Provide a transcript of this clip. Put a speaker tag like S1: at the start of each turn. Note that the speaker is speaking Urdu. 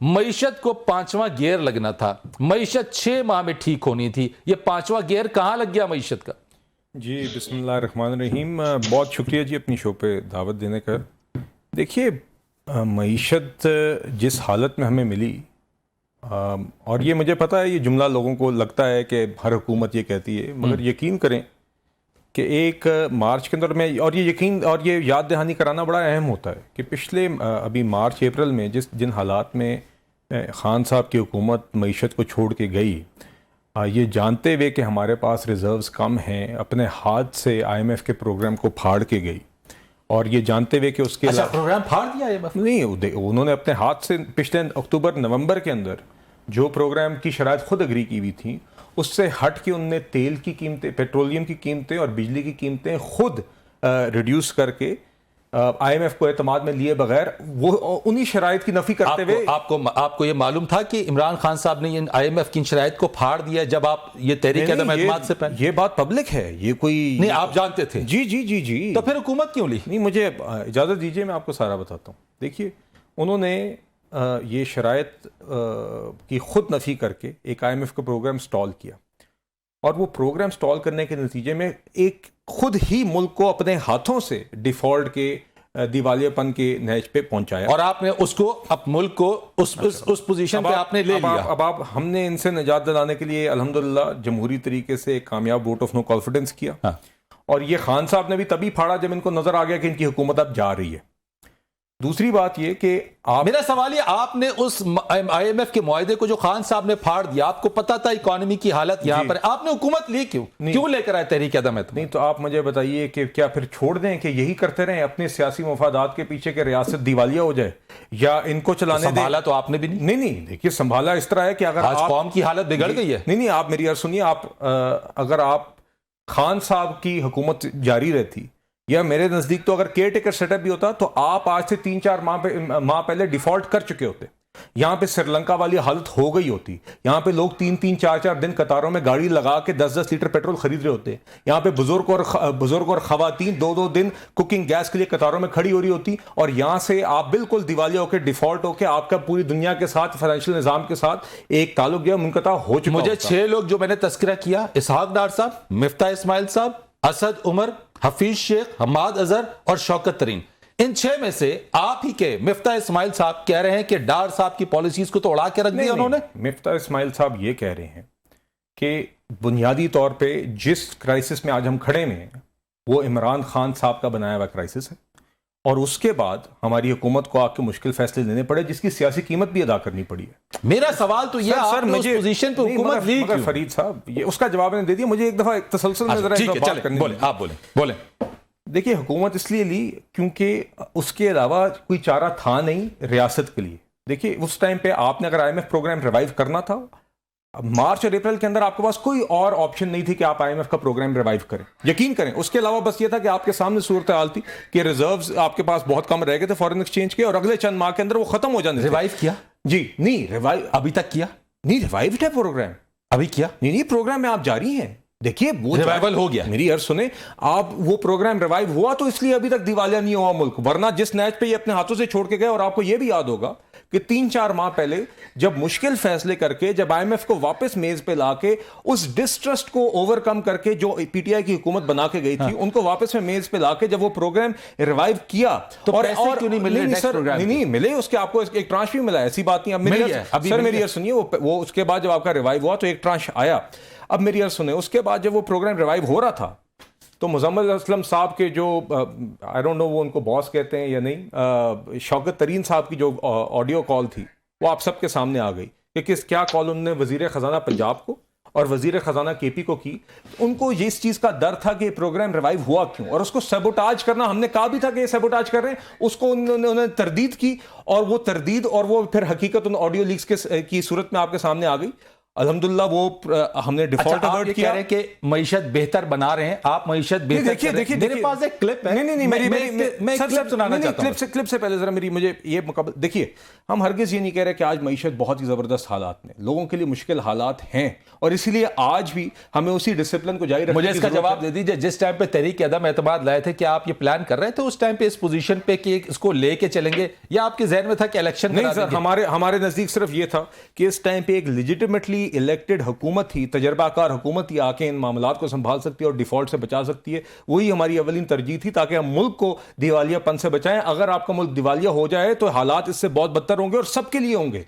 S1: معیشت کو 5واں گیئر لگنا تھا، معیشت 6 ماہ میں ٹھیک ہونی تھی، یہ 5واں گیئر کہاں لگ گیا معیشت کا؟
S2: جی بسم اللہ الرحمن الرحیم، بہت شکریہ جی اپنی شو پہ دعوت دینے کا۔ دیکھیے معیشت جس حالت میں ہمیں ملی، اور یہ مجھے پتہ ہے یہ جملہ لوگوں کو لگتا ہے کہ ہر حکومت یہ کہتی ہے، مگر یقین کریں کہ 1 مارچ کے اندر میں، اور یہ یاد دہانی کرانا بڑا اہم ہوتا ہے کہ پچھلے ابھی مارچ اپریل میں جن حالات میں خان صاحب کی حکومت معیشت کو چھوڑ کے گئی، یہ جانتے ہوئے کہ ہمارے پاس ریزروز کم ہیں، اپنے ہاتھ سے IMF کے پروگرام کو پھاڑ کے گئی، اور یہ جانتے ہوئے کہ اس کے
S1: پروگرام پھاڑ دیا IMF؟
S2: نہیں، انہوں نے اپنے ہاتھ سے پچھلے اکتوبر نومبر کے اندر جو پروگرام کی شرائط خود اگری کی ہوئی تھیں، اس سے ہٹ کے انہوں نے تیل کی قیمتیں، پیٹرولیم کی قیمتیں اور بجلی کی قیمتیں خود ریڈیوس کر کے IMF کو اعتماد میں لیے بغیر وہ انہی شرائط کی نفی کرتے ہوئے۔
S1: آپ کو یہ معلوم تھا کہ عمران خان صاحب نے IMF کی انشرائط کو پھاڑ دیا جب آپ یہ تحریک عدم اعتماد سے پہلے؟
S2: یہ بات پبلک ہے، یہ کوئی
S1: نہیں، آپ جانتے تھے؟
S2: جی جی جی جی۔
S1: تو پھر حکومت کیوں لی؟
S2: نہیں، مجھے اجازت دیجیے میں آپ کو سارا بتاتا ہوں۔ دیکھیے انہوں نے یہ شرائط کی خود نفی کر کے ایک IMF کا پروگرام سٹال کیا، اور وہ پروگرام سٹال کرنے کے نتیجے میں ایک خود ہی ملک کو اپنے ہاتھوں سے ڈیفالٹ کے دیوالیہ پن کے نہج پہ پہنچایا،
S1: اور آپ نے اس کو ملک کو اس پوزیشن پہ آپ نے لے لیا۔
S2: اب ہم نے ان سے نجات دلانے کے لیے الحمدللہ جمہوری طریقے سے ایک کامیاب ووٹ آف نو کانفیڈنس کیا، اور یہ خان صاحب نے بھی تبھی پھاڑا جب ان کو نظر آ گیا کہ ان کی حکومت اب جا رہی ہے۔ دوسری بات یہ کہ
S1: میرا سوال یہ، آپ نے اس IMF کے معاہدے کو جو خان صاحب نے پھاڑ دیا، آپ کو پتا تھا اکانومی کی حالت یہاں پر، آپ نے حکومت لی کیوں لے کر آئے تحریک عدم اعتماد؟
S2: نہیں تو آپ مجھے بتائیے کہ کیا پھر چھوڑ دیں کہ یہی کرتے رہیں اپنے سیاسی مفادات کے پیچھے کہ ریاست دیوالیہ ہو جائے، یا ان کو چلانے دیں؟
S1: سنبھالا تو آپ نے بھی نہیں۔
S2: نہیں دیکھیے سنبھالا اس طرح ہے کہ اگر
S1: آج قوم کی حالت بگڑ گئی ہے۔
S2: نہیں آپ میری عرض سنیے، اگر آپ خان صاحب کی حکومت جاری رہتی، یا میرے نزدیک تو اگر کیئر ٹیکر سیٹ اپ بھی ہوتا، تو آپ آج سے 3-4 ماہ پہلے ڈیفالٹ کر چکے ہوتے۔ یہاں پہ سری لنکا والی حالت ہو گئی ہوتی، یہاں پہ لوگ 3-4 دن قطاروں میں گاڑی لگا کے 10 لیٹر پیٹرول خرید رہے ہوتے، یہاں پہ بزرگ اور خواتین 2 دن کوکنگ گیس کے لیے قطاروں میں کھڑی ہو رہی ہوتی، اور یہاں سے آپ بالکل دیوالیہ ہو کے ڈیفالٹ ہو کے آپ کا پوری دنیا کے ساتھ فائنینشیل نظام کے ساتھ ایک تعلق جو منقطع ہو چکا۔
S1: مجھے 6 لوگ جو میں نے تذکرہ کیا، اسحاق ڈار صاحب، مفتاح اسماعیل صاحب، اسد عمر، حفیظ شیخ، حماد اظہر اور شوکت ترین، ان 6 میں سے آپ ہی کے مفتاح اسماعیل صاحب کہہ رہے ہیں کہ ڈار صاحب کی پالیسیز کو تو اڑا کے رکھ دیا انہوں نے۔
S2: مفتاح اسماعیل صاحب یہ کہہ رہے ہیں کہ بنیادی طور پہ جس کرائسس میں آج ہم کھڑے ہیں وہ عمران خان صاحب کا بنایا ہوا کرائسس ہے، اور اس کے بعد ہماری حکومت کو آ کے مشکل فیصلے لینے پڑے جس کی سیاسی قیمت بھی ادا کرنی پڑی ہے۔
S1: میرا سوال تو یہ، آپ نے اس پوزیشن پہ حکومت لی کیوں؟
S2: فرید صاحب یہ اس کا جواب نے دے دیا، مجھے ایک دفعہ تسلسل میں ذرا بات کرنی ہے۔
S1: آپ بولیں۔
S2: دیکھیے حکومت اس لیے لی کیونکہ اس کے علاوہ کوئی چارہ تھا نہیں ریاست کے لیے۔ دیکھیے اس ٹائم پہ آپ نے اگر IMF پروگرام ریوائیو کرنا تھا، مارچ اور اپریل کے اندر آپ کے پاس کوئی اور آپشن نہیں تھی کہ آپ IMF کا پروگرام ریوائیو کریں، یقین کریں۔ اس کے علاوہ بس یہ تھا کہ آپ کے سامنے صورتحال تھی کہ ریزروز آپ کے پاس بہت کم رہ گئے تھے فارن ایکسچینج کے، اور اگلے چند ماہ کے اندر وہ ختم ہو جانے۔
S1: ریوائیو کیا؟
S2: جی نہیں، ریوائیو
S1: ابھی تک کیا
S2: نہیں، ریوائیوڈ ہے پروگرام
S1: ابھی کیا؟
S2: نہیں، پروگرام میں آپ جاری ہیں۔ دیکھیے وہ
S1: ریوائیول ہو گیا،
S2: میری عرض سنیں آپ، وہ پروگرام ریوائیو ہوا تو اس لیے ابھی تک دیوالیہ نہیں ہوا ملک، ورنہ جس نیچ پہ یہ اپنے ہاتھوں سے چھوڑ کے گئے، اور آپ کو یہ بھی یاد ہوگا کہ 3-4 ماہ پہلے جب مشکل فیصلے کر کے جب IMF کو واپس میز پہ لا کے اس ڈسٹرسٹ کو اوور کم کر کے جو PTI کی حکومت بنا کے گئی تھی ان کو واپس میں میز پہ لا کے جب وہ پروگرام ریوائیو کیا
S1: تو پیسے کیوں نہیں ملے؟
S2: نہیں ملے، اس کے آپ کو ایک ٹرانش بھی ملا، ایسی بات نہیں۔ اب سر میری عرض سنیے، وہ اس کے بعد جب آپ کا ریوائیو ہوا تو ایک ٹرانش آیا۔ اب میری عرض سنیں، اس کے بعد جب وہ پروگرام ریوائیو ہو رہا تھا تو مزمل اسلم صاحب کے جو آئی ڈونٹ نو وہ ان کو باس کہتے ہیں یا نہیں، شوکت ترین صاحب کی جو آڈیو کال تھی وہ آپ سب کے سامنے آ گئی کہ کیا کال انہوں نے وزیر خزانہ پنجاب کو اور وزیر خزانہ KP کو کی۔ ان کو یہ اس چیز کا ڈر تھا کہ یہ پروگرام ریوائیو ہوا کیوں، اور اس کو سیبوٹاج کرنا، ہم نے کہا بھی تھا کہ یہ سیبوٹاج کر رہے ہیں، اس کو انہوں نے تردید کی، اور وہ تردید اور وہ پھر حقیقت ان آڈیو لیکس کی صورت میں آپ کے سامنے آ گئی۔ الحمدللہ وہ ہم نے ڈیفالٹ
S1: آپ
S2: الرٹ
S1: یہ
S2: کیا.
S1: کہہ رہے ہیں کہ معیشت بہتر بنا رہے ہیں, آپ معیشت بہتر کر رہے ہیں. میرے پاس ایک کلپ ہے, میں کلپ سنانا چاہتا ہوں.
S2: کلپ سے پہلے ذرا مجھے یہ مقابل دیکھیے. ہم ہرگز یہ نہیں کہہ رہے کہ آج معیشت بہت ہی زبردست حالات میں, لوگوں کے لیے مشکل حالات ہیں, اور اسی لیے آج بھی ہمیں اسی ڈسپلن کو جاری رکھنے
S1: مجھے اس کا جواب دے دیجیے. جس ٹائم پہ تحریک عدم اعتماد لائے تھے, کیا آپ یہ پلان کر رہے تھے اس ٹائم پہ اس پوزیشن پہ کہ اس کو لے کے چلیں گے, یا آپ کے ذہن میں تھا کہ الیکشن
S2: نہیں سر, ہمارے نزدیک صرف یہ تھا کہ اس ٹائم پہ ایک لیجیٹیمیٹلی الیکٹڈ حکومت ہی, تجربہ کار حکومت ہی آ کے ان معاملات کو سنبھال سکتی ہے اور ڈیفالٹ سے بچا سکتی ہے. وہی ہماری اولین ترجیح تھی, تاکہ ہم ملک کو دیوالیہ پن سے بچائیں. اگر آپ کا ملک دیوالیہ ہو جائے تو حالات اس سے بہت بدتر ہوں گے اور سب کے لیے ہوں گے.